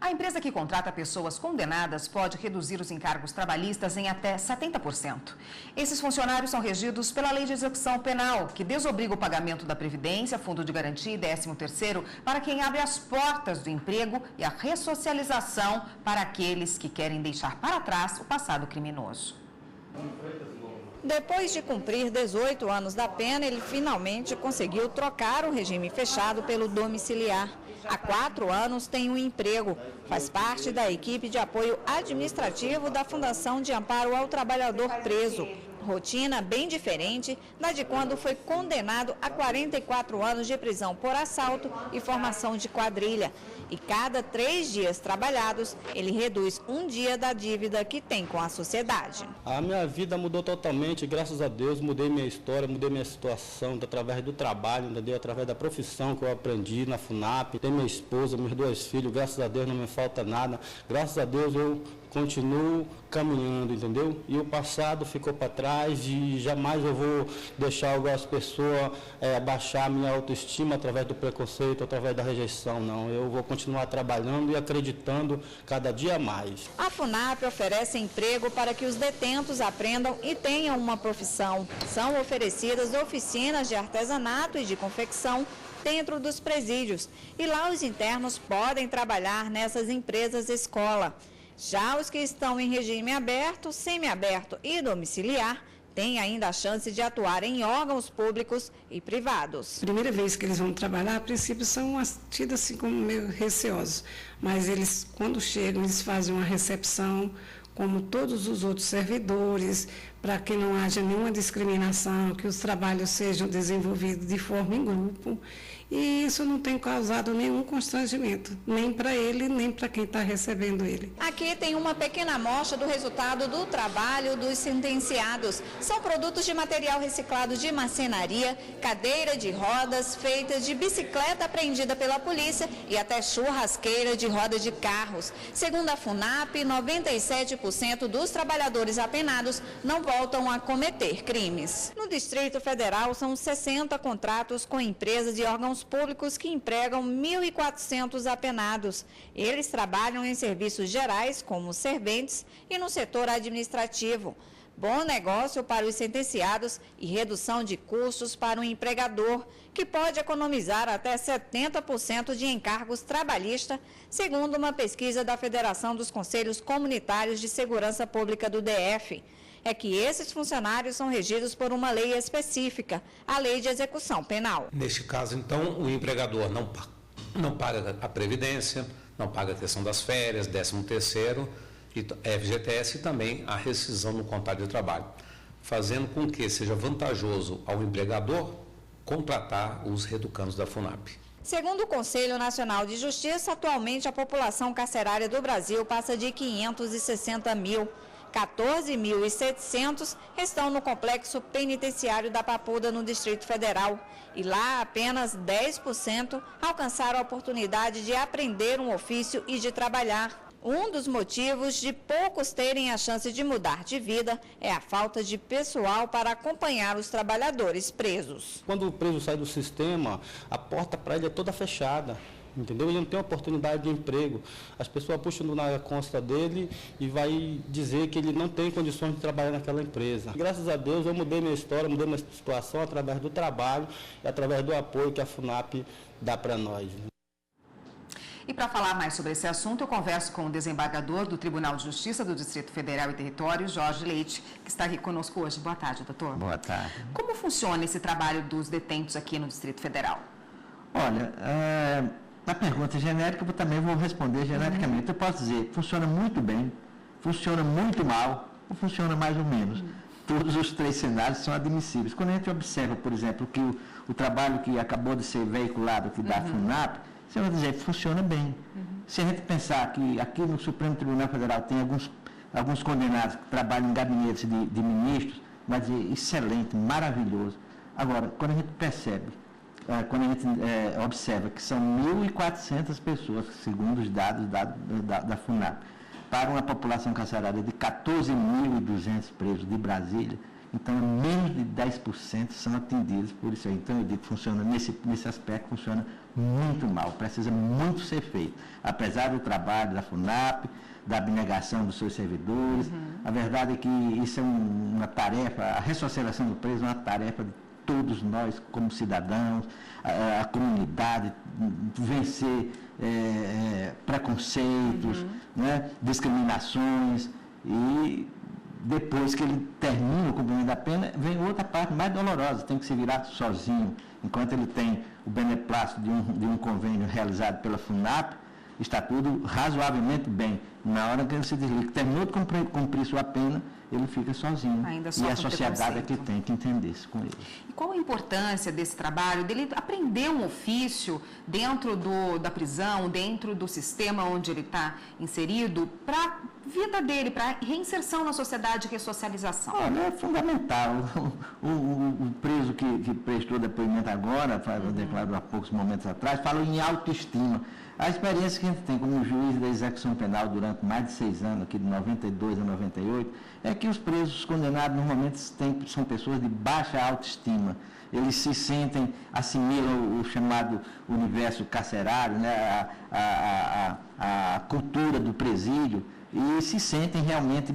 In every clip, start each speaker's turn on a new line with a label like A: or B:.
A: A empresa que contrata pessoas condenadas pode reduzir os encargos trabalhistas em até 70%. Esses funcionários são regidos pela Lei de Execução Penal, que desobriga o pagamento da Previdência, Fundo de Garantia e 13º para quem abre as portas do emprego e a ressocialização para aqueles que querem deixar para trás o passado criminoso.
B: Depois de cumprir 18 anos da pena, ele finalmente conseguiu trocar o regime fechado pelo domiciliar. Há 4 anos tem um emprego. Faz parte da equipe de apoio administrativo da Fundação de Amparo ao Trabalhador Preso. Rotina bem diferente da de quando foi condenado a 44 anos de prisão por assalto e formação de quadrilha. E cada 3 dias trabalhados, ele reduz um dia da dívida que tem com a sociedade.
C: A minha vida mudou totalmente, graças a Deus, mudei minha história, mudei minha situação, através do trabalho, entendeu? Através da profissão que eu aprendi na FUNAP. Tenho minha esposa, meus 2 filhos, graças a Deus não me falta nada. Graças a Deus eu continuo caminhando, entendeu? E o passado ficou para trás e jamais eu vou deixar algumas pessoas abaixar a minha autoestima através do preconceito, através da rejeição, não. Eu vou continuar trabalhando e acreditando cada dia mais.
B: A FUNAP oferece emprego para que os detentos aprendam e tenham uma profissão. São oferecidas oficinas de artesanato e de confecção dentro dos presídios. E lá os internos podem trabalhar nessas empresas escola. Já os que estão em regime aberto, semiaberto e domiciliar têm ainda a chance de atuar em órgãos públicos e privados.
D: Primeira vez que eles vão trabalhar, a princípio são tidos assim como meio receosos, mas eles, quando chegam, eles fazem uma recepção, como todos os outros servidores, para que não haja nenhuma discriminação, que os trabalhos sejam desenvolvidos de forma em grupo. E isso não tem causado nenhum constrangimento, nem para ele, nem para quem está recebendo ele.
B: Aqui tem uma pequena amostra do resultado do trabalho dos sentenciados. São produtos de material reciclado de marcenaria, cadeira de rodas feitas de bicicleta apreendida pela polícia e até churrasqueira de rodas de carros. Segundo a FUNAP, 97% dos trabalhadores apenados não voltam a cometer crimes. No Distrito Federal, são 60 contratos com empresas e órgãos públicos que empregam 1.400 apenados. Eles trabalham em serviços gerais, como serventes, e no setor administrativo. Bom negócio para os sentenciados e redução de custos para o empregador, que pode economizar até 70% de encargos trabalhistas, segundo uma pesquisa da Federação dos Conselhos Comunitários de Segurança Pública do DF. É que esses funcionários são regidos por uma lei específica, a Lei de Execução Penal.
E: Neste caso, então, o empregador não paga a Previdência, não paga a questão das férias, 13º, FGTS e também a rescisão no contrato de trabalho, fazendo com que seja vantajoso ao empregador contratar os reeducandos da FUNAP.
B: Segundo o Conselho Nacional de Justiça, atualmente a população carcerária do Brasil passa de 560 mil. 14.700 estão no complexo penitenciário da Papuda, no Distrito Federal. E lá, apenas 10% alcançaram a oportunidade de aprender um ofício e de trabalhar. Um dos motivos de poucos terem a chance de mudar de vida é a falta de pessoal para acompanhar os trabalhadores presos.
C: Quando o preso sai do sistema, a porta para ele é toda fechada. Entendeu? Ele não tem oportunidade de emprego. As pessoas puxam na consta dele e vai dizer que ele não tem condições de trabalhar naquela empresa. Graças a Deus eu mudei minha história, mudei minha situação através do trabalho e através do apoio que a FUNAP dá para nós.
A: E para falar mais sobre esse assunto, eu converso com o desembargador do Tribunal de Justiça do Distrito Federal e Território, Jorge Leite, que está aqui conosco hoje. Boa tarde, doutor.
F: Boa tarde.
A: Como funciona esse trabalho dos detentos aqui no Distrito Federal?
F: Olha, na pergunta genérica, eu também vou responder genericamente. Eu posso dizer, funciona muito bem, funciona muito mal, ou funciona mais ou menos. Todos os 3 cenários são admissíveis. Quando a gente observa, por exemplo, que o trabalho que acabou de ser veiculado aqui da FUNAP, você vai dizer, funciona bem. Se a gente pensar que aqui no Supremo Tribunal Federal tem alguns condenados que trabalham em gabinetes de ministros, vai dizer, excelente, maravilhoso. Agora, quando a gente percebe, quando a gente observa que são 1.400 pessoas, segundo os dados da FUNAP, para uma população carcerária de 14.200 presos de Brasília, Então, menos de 10% são atendidos por isso aí. Então, eu digo que funciona, nesse aspecto, funciona muito mal, precisa muito ser feito. Apesar do trabalho da FUNAP, da abnegação dos seus servidores, a verdade é que isso é uma tarefa, a ressocialização do preso é uma tarefa de todos nós, como cidadãos, a comunidade, vencer preconceitos, né, discriminações, e depois que ele termina o cumprimento da pena, vem outra parte mais dolorosa, tem que se virar sozinho. Enquanto ele tem o beneplácito de um convênio realizado pela FUNAP, está tudo razoavelmente bem. Na hora que ele se desliga, terminou de cumprir sua pena, ele fica sozinho. E a sociedade é que tem que entender isso com ele.
A: E qual a importância desse trabalho, dele aprender um ofício dentro da prisão, dentro do sistema onde ele está inserido, para a vida dele, para a reinserção na sociedade e ressocialização?
F: Olha, é fundamental. O preso que prestou depoimento agora, declarou há poucos momentos atrás, falou em autoestima. A experiência que a gente tem como juiz da execução penal durante mais de 6 anos, aqui de 92 a 98, é que os presos condenados normalmente são pessoas de baixa autoestima. Eles se sentem, assimilam o chamado universo carcerário, né, a cultura do presídio, e se sentem realmente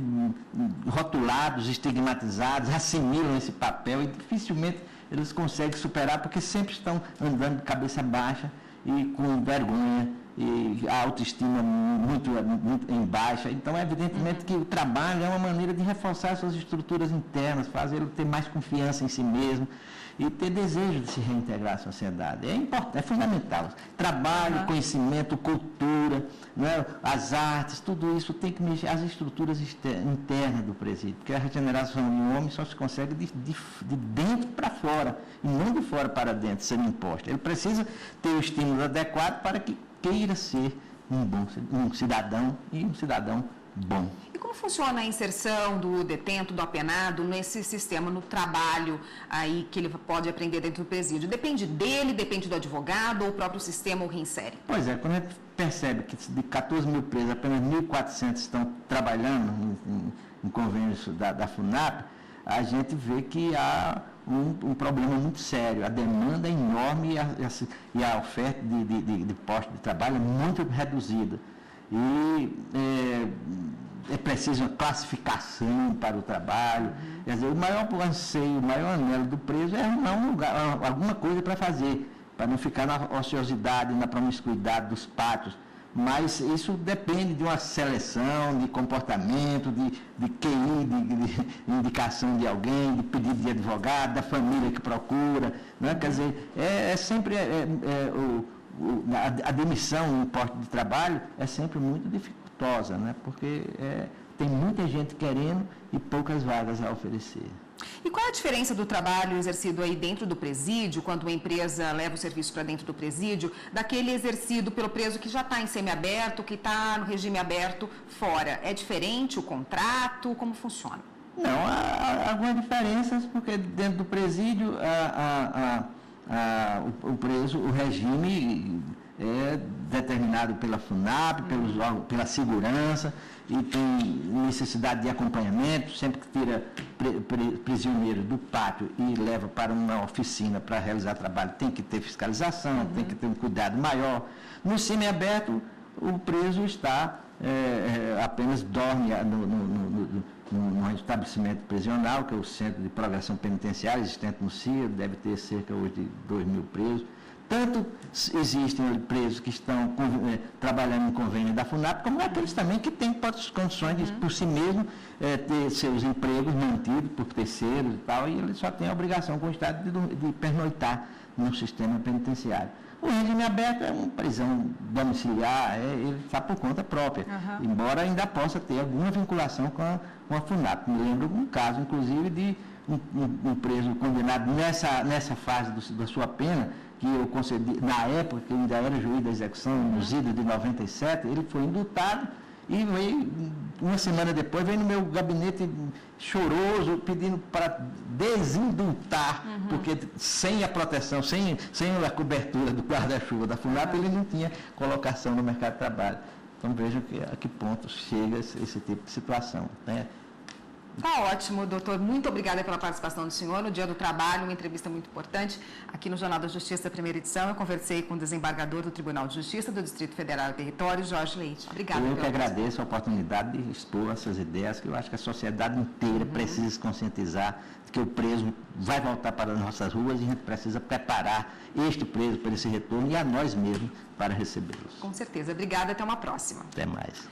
F: rotulados, estigmatizados, assimilam esse papel e dificilmente eles conseguem superar, porque sempre estão andando de cabeça baixa e com vergonha, e a autoestima muito em baixa. Então, evidentemente que o trabalho é uma maneira de reforçar suas estruturas internas, fazer ele ter mais confiança em si mesmo e ter desejo de se reintegrar à sociedade. É importante, é fundamental. Trabalho, conhecimento, cultura, né, as artes, tudo isso tem que mexer, as estruturas internas do presídio, porque a regeneração de um homem só se consegue de dentro para fora, e não de fora para dentro, sendo imposta. Ele precisa ter o estímulo adequado para que queira ser um cidadão e um cidadão bom.
A: E como funciona a inserção do detento, do apenado, nesse sistema, no trabalho aí que ele pode aprender dentro do presídio? Depende dele, depende do advogado ou o próprio sistema o reinsere?
F: Pois é, quando a gente percebe que de 14 mil presos, apenas 1.400 estão trabalhando em convênios da FUNAP, a gente vê que há um problema muito sério. A demanda é enorme e a oferta de postos de trabalho é muito reduzida. E é preciso uma classificação para o trabalho. Quer dizer, o maior anseio, o maior anelo do preso é arrumar um lugar, alguma coisa para fazer, para não ficar na ociosidade, na promiscuidade dos pátios. Mas isso depende de uma seleção, de comportamento, de QI, de indicação de alguém, de pedido de advogado, da família que procura. Né? Quer dizer, sempre a admissão em posto de trabalho é sempre muito dificultosa, né? Porque tem muita gente querendo e poucas vagas a oferecer.
A: E qual é a diferença do trabalho exercido aí dentro do presídio, quando uma empresa leva o serviço para dentro do presídio, daquele exercido pelo preso que já está em semiaberto, que está no regime aberto fora? É diferente o contrato? Como funciona?
F: Não, há algumas diferenças, porque dentro do presídio o preso, o regime é determinado pela FUNAP, pela segurança, e tem necessidade de acompanhamento. Sempre que tira prisioneiros do pátio e leva para uma oficina para realizar trabalho, tem que ter fiscalização, tem que ter um cuidado maior. No semiaberto, o preso está, apenas dorme no estabelecimento prisional, que é o Centro de Progressão Penitenciária, existente no CIA, deve ter cerca hoje de 2.000 presos. Tanto existem presos que estão trabalhando em convênio da FUNAP, como aqueles também que têm condições de, por si mesmo, ter seus empregos mantidos por terceiros e tal, e ele só tem a obrigação com o Estado de pernoitar no sistema penitenciário. O regime aberto é uma prisão domiciliar, ele está por conta própria, embora ainda possa ter alguma vinculação com a FUNAP. Me lembro de um caso, inclusive, de um preso condenado nessa fase da sua pena, que eu concedi, na época que eu ainda era juiz da execução, nos idos de 97, ele foi indultado e veio, uma semana depois, veio no meu gabinete choroso, pedindo para desindultar, porque sem a proteção, sem a cobertura do guarda-chuva da FUNAP, ele não tinha colocação no mercado de trabalho. Então vejam a que ponto chega esse tipo de situação, né?
A: Tá ótimo, doutor. Muito obrigada pela participação do senhor no Dia do Trabalho, uma entrevista muito importante aqui no Jornal da Justiça, primeira edição. Eu conversei com o desembargador do Tribunal de Justiça do Distrito Federal e Território, Jorge Leite. Obrigada.
F: Eu que agradeço a oportunidade de expor essas ideias, que eu acho que a sociedade inteira precisa se conscientizar de que o preso vai voltar para as nossas ruas e a gente precisa preparar este preso para esse retorno e a nós mesmos para recebê-los.
A: Com certeza. Obrigada. Até uma próxima.
F: Até mais.